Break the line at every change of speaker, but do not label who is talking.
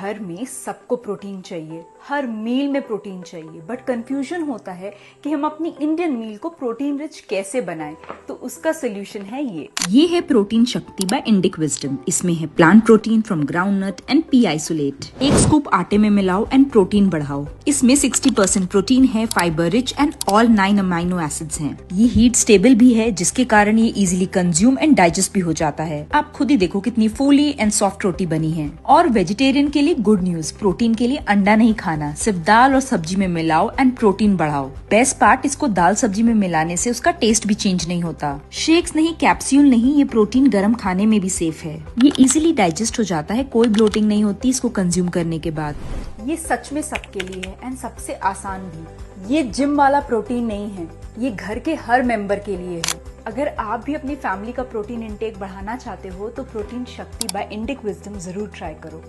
घर में सबको प्रोटीन चाहिए, हर मील में प्रोटीन चाहिए, बट कंफ्यूजन होता है कि हम अपनी इंडियन मील को प्रोटीन रिच कैसे बनाएं। तो उसका सोल्यूशन है ये
है प्रोटीन शक्ति बाय इंडिक विजडम। इसमें है plant protein from groundnut and P isolate. एक स्कूप आटे में मिलाओ एंड प्रोटीन बढ़ाओ। इसमें 60% प्रोटीन है, fibre rich and all 9 amino acids हैं। ये हीट स्टेबल भी है, जिसके कारण ये इजीली कंज्यूम एंड डाइजेस्ट भी हो जाता है। आप खुद ही देखो कितनी फूली एंड सॉफ्ट रोटी बनी है। और वेजिटेरियन के लिए गुड न्यूज, प्रोटीन के लिए अंडा नहीं खाना, सिर्फ दाल और सब्जी में मिलाओ एंड प्रोटीन बढ़ाओ। बेस्ट पार्ट, इसको दाल सब्जी में मिलाने से उसका टेस्ट भी चेंज नहीं होता। शेक्स नहीं, कैप्सूल नहीं, ये प्रोटीन गर्म खाने में भी सेफ है। ये इजीली डाइजेस्ट हो जाता है, कोई ब्लोटिंग नहीं होती इसको कंज्यूम करने के बाद।
ये सच में सबके लिए है एंड सबसे आसान भी। ये जिम वाला प्रोटीन नहीं है, ये घर के हर मेंबर के लिए है। अगर आप भी अपनी फैमिली का प्रोटीन इंटेक बढ़ाना चाहते हो तो प्रोटीन शक्ति बाय इंडिक विजडम जरूर ट्राई करो।